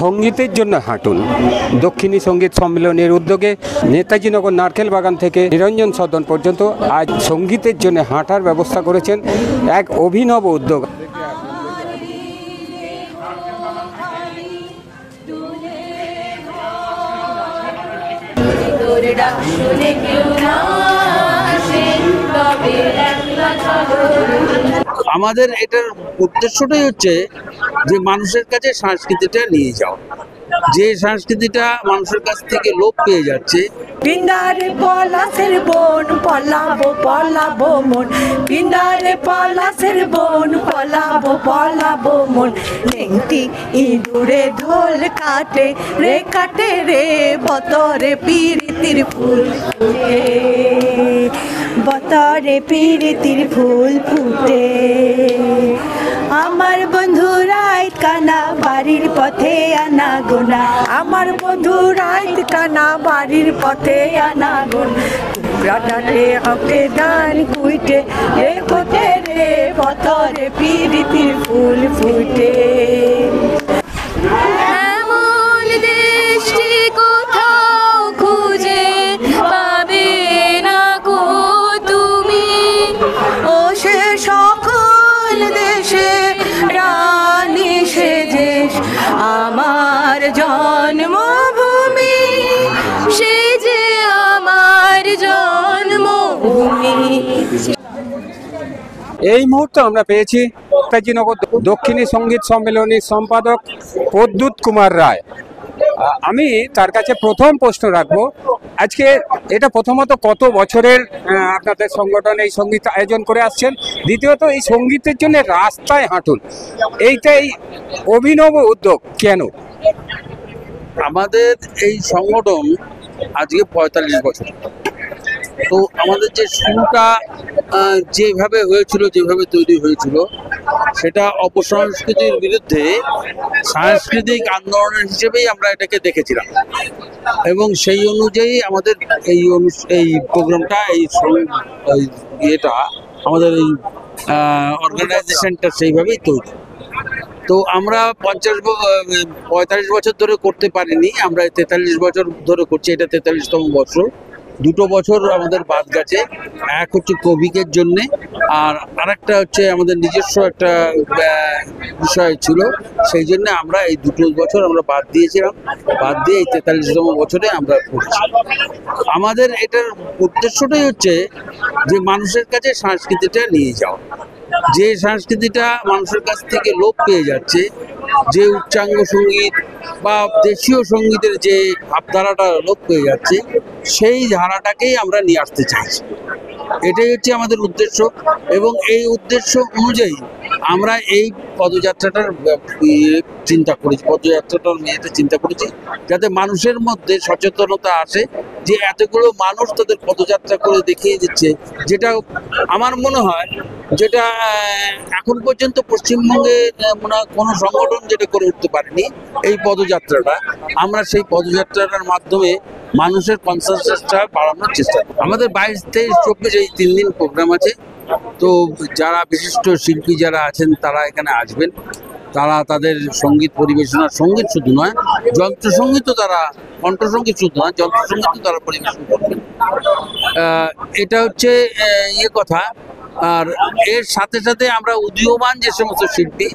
সঙ্গীতের জন্য হাঁটুন দক্ষিণী সঙ্গীত সম্মেলনের উদ্যোগে নেতাজিনগর নারকেল বাগান থেকে নিরঞ্জন সদন পর্যন্ত আজ সঙ্গীতের জন্য হাঁটার ব্যবস্থা করেছেন এক অভিনব উদ্যোগ। আমাদের এটার উদ্দেশ্যটাই হচ্ছে যে মানুষের কাছে সংস্কৃতিটা নিয়ে যাওয়া, যে সংস্কৃতিটা মানুষের কাছ থেকে লোপ পেয়ে যাচ্ছে। পিন্ডারে পলাশের বন পলাবো পলাবো মন, পিন্ডারে পলাশের বন পলাবো পলাবো মন, লেংটি ইঁদুরে ঢোল কাটে রে বতরে পিরিতির ফুল ফুটে, বতরে পিরিতির ফুল ফুটে। আমার বন্ধু রাইত কানা বাড়ির পথে আনা গোনা, আমার বন্ধু রাইত কানা বাড়ির পথে আনা গোন, কুমড়াটারে হকে দান কুইটে রে কোটে রে বতরে পিরিতির ফুল ফুটে। আমার জন্মভূমি সে যে আমার জন্মভূমি। এই মুহূর্তে আমরা পেয়েছি নেতাজিনগর দক্ষিণী সঙ্গীত সম্মেলনের সম্পাদক প্রদ্যুৎ কুমার রায়। আমি তার কাছে প্রথম প্রশ্ন রাখবো, আজকে এটা প্রথমত কত বছরের আপনাদের সংগঠন এই সঙ্গীত আয়োজন করে আসছেন, দ্বিতীয়ত এই সঙ্গীতের জন্য রাস্তায় হাঁটুন এইটাই অভিনব উদ্যোগ কেন? আমাদের এই সংগঠন আজকে 45 বছর। তো আমাদের যে শুরুটা যেভাবে হয়েছিল, যেভাবে তৈরি হয়েছিল, সেটা অপসংস্কৃতির বিরুদ্ধে সাংস্কৃতিক আন্দোলন হিসেবেই আমরা এটাকে দেখেছিলাম এবং সেই অনুযায়ী আমাদের এই প্রোগ্রামটা এটা আমাদের এই অর্গানাইজেশনটা সেইভাবেই তৈরি। তো আমরা 45 বছর ধরে করতে পারিনি, আমরা 43 বছর ধরে করছি, এটা 43তম বছর। 2 বছর আমাদের বাদ গেছে, এক হচ্ছে কোভিডের জন্যে আর আরেকটা হচ্ছে আমাদের নিজস্ব একটা বিষয় ছিল, সেই জন্য আমরা এই 2 বছর আমরা বাদ দিয়েছিলাম, বাদ দিয়ে এই 43তম বছরে আমরা করছি। আমাদের এটার উদ্দেশ্যটাই হচ্ছে যে মানুষের কাছে সংস্কৃতিটা নিয়ে যাওয়া, যে সংস্কৃতিটা মানুষের কাছ থেকে লোপ পেয়ে যাচ্ছে, যে উচ্চাঙ্গ সঙ্গীত বা দেশীয় সঙ্গীতের যে ভাবধারাটা লোপ পেয়ে যাচ্ছে, সেই ধারাটাকেই আমরা নিয়ে আসতে চাইছি। এটাই হচ্ছে আমাদের উদ্দেশ্য এবং এই উদ্দেশ্য অনুযায়ী আমরা এই পদযাত্রাটার চিন্তা করেছি যাতে মানুষের মধ্যে সচেতনতা আসে, যে এতগুলো মানুষ তাদের পদযাত্রা করে দেখিয়ে দিচ্ছে, যেটা আমার মনে হয় যেটা এখন পর্যন্ত পশ্চিমবঙ্গে কোনো সংগঠন যেটা করে উঠতে পারেনি এই পদযাত্রাটা। আমরা সেই পদযাত্রাটার মাধ্যমে মানুষের কনসাসনেসটা বাড়ানোর চেষ্টা করি। আমাদের 22, 23, 24 এই 3 দিন প্রোগ্রাম আছে। তো যারা বিশিষ্ট শিল্পী যারা আছেন তারা এখানে আসবেন, তারা তাদের সঙ্গীত পরিবেশনা, সঙ্গীত শুধু নয় যন্ত্রসঙ্গীতও, তারা কণ্ঠসঙ্গীত শুধু নয় যন্ত্রসঙ্গীতও তারা পরিবেশন করবেন। এটা হচ্ছে কথা। আর এর সাথে সাথে আমরা উদীয়মান যে সমস্ত শিল্পী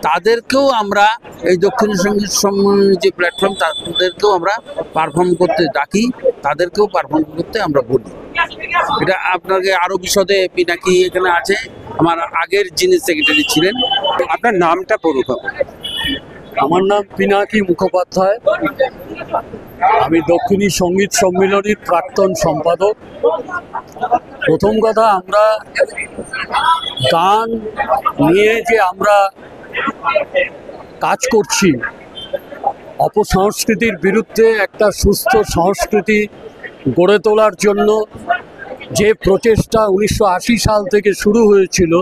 তাদেরকেও আমরা এই দক্ষিণী সঙ্গীত সম্মেলনের যে প্ল্যাটফর্ম, তাদেরকেও আমরা পারফর্ম করতে ডাকি, তাদেরকেও পারফর্ম করতে আমরা বলি। এটা আপনাকে আরো বিশদে পিনাকি এখানে আছে, আমার আগের যিনি সেক্রেটারি ছিলেন। আপনার নামটা বলুন। আমার নাম পিনাকি মুখোপাধ্যায়, আমি দক্ষিণী সঙ্গীত সম্মেলনের প্রাক্তন সম্পাদক। প্রথম কথা, আমরা গান নিয়ে যে আমরা কাজ করছি, অপসংস্কৃতির বিরুদ্ধে একটা সুস্থ সংস্কৃতি গড়ে তোলার জন্য যে প্রচেষ্টা 1980 সাল থেকে শুরু হয়েছিল,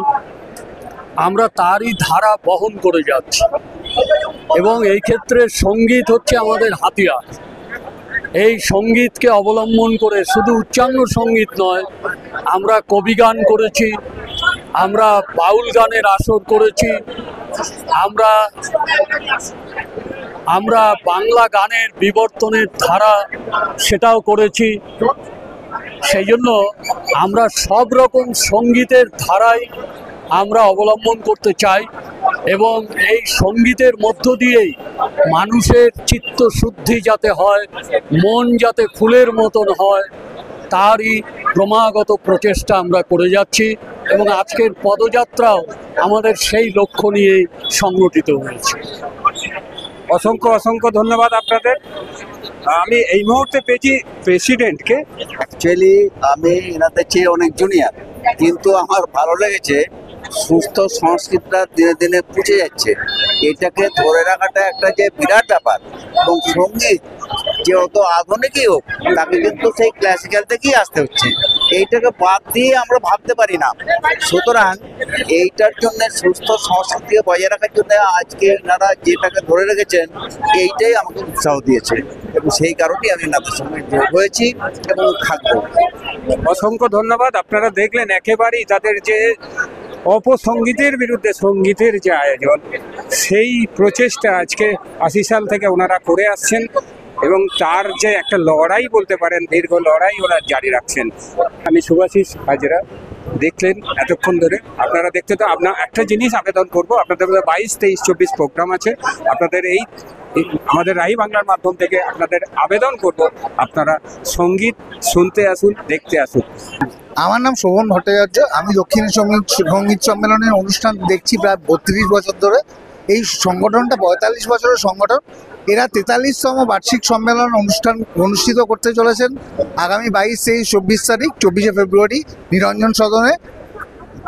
আমরা তারই ধারা বহন করে যাচ্ছি এবং এই ক্ষেত্রে সঙ্গীত হচ্ছে আমাদের হাতিয়ার। এই সঙ্গীতকে অবলম্বন করে শুধু উচ্চাঙ্গ সঙ্গীত নয়, আমরা কবি গান করেছি, আমরা বাউল গানের আসর করেছি, আমরা আমরা বাংলা গানের বিবর্তনের ধারা সেটাও করেছি। সেই জন্য আমরা সব রকম সঙ্গীতের ধারাই আমরা অবলম্বন করতে চাই এবং এই সঙ্গীতের মধ্য দিয়েই মানুষের চিত্তশুদ্ধি যাতে হয়, মন যাতে ফুলের মতন হয়, তারই ক্রমাগত প্রচেষ্টা আমরা করে যাচ্ছি এবং আজকের পদযাত্রাও আমাদের সেই লক্ষ্য নিয়েই সংগঠিত হয়েছে। অসংখ্য অসংখ্য ধন্যবাদ আপনাদের। আমি এই মুহূর্তে পেয়েছি প্রেসিডেন্টকে। অ্যাকচুয়ালি আমি এনাদের চেয়ে অনেক জুনিয়র, কিন্তু আমার ভালো লেগেছে সুস্থ সংস্কৃতিটা দিনে দিনে পুঁছে যাচ্ছে। এটাকে ধরে রাখাটা একটা যে বিরাট ব্যাপার, এবং সঙ্গীত যে অত আধুনিকই হোক তাকে কিন্তু সেই ক্লাসিক্যাল থেকেই আসতে হচ্ছে। এইটাকে বাদ দিয়ে আমরা ভাবতে পারি না। সুতরাং এইটার জন্য সুস্থ সংস্কৃতিকে বজায় রাখার জন্য আজকে এনারা যেটাকে ধরে রেখেছেন এইটাই আমাকে উৎসাহ দিয়েছে, এবং সেই কারণেই আমি এনাদের সঙ্গে যোগ হয়েছি এবং থাকবো। অসংখ্য ধন্যবাদ। আপনারা দেখলেন একেবারেই তাদের যে অপসঙ্গীতের বিরুদ্ধে সঙ্গীতের যে আয়োজন, সেই প্রচেষ্টা আজকে 80 সাল থেকে ওনারা করে আসছেন এবং তার যে একটা লড়াই বলতে পারেন, দীর্ঘ লড়াই ওরা জারি রাখছেন। আমি শুভাশিস হাজরা, দেখলেন এতক্ষণ ধরে। আপনারা দেখতে তো আপনার একটা জিনিস আবেদন করব, আপনাদের 22, 23, 24 প্রোগ্রাম আছে। আপনাদের এই আমাদের রাহি বাংলার মাধ্যম থেকে আপনাদের আবেদন করব, আপনারা সঙ্গীত শুনতে আসুন, দেখতে আসুন। আমার নাম শোভন ভট্টাচার্য। আমি দক্ষিণ সঙ্গীত সম্মেলনের অনুষ্ঠান দেখছি প্রায় 32 বছর ধরে। এই সংগঠনটা 45 বছরের সংগঠন। এরা 43তম বার্ষিক সম্মেলন অনুষ্ঠিত করতে চলেছেন আগামী 22, 23, 24 তারিখ, 24শে ফেব্রুয়ারি নিরঞ্জন সদনে।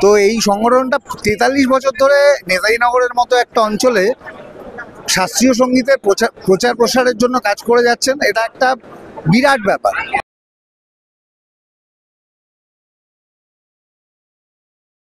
তো এই সংগঠনটা 43 বছর ধরে নেতাজিনগরের মতো একটা অঞ্চলে শাস্ত্রীয় সঙ্গীতের প্রচার প্রসারের জন্য কাজ করে যাচ্ছেন। এটা একটা বিরাট ব্যাপার।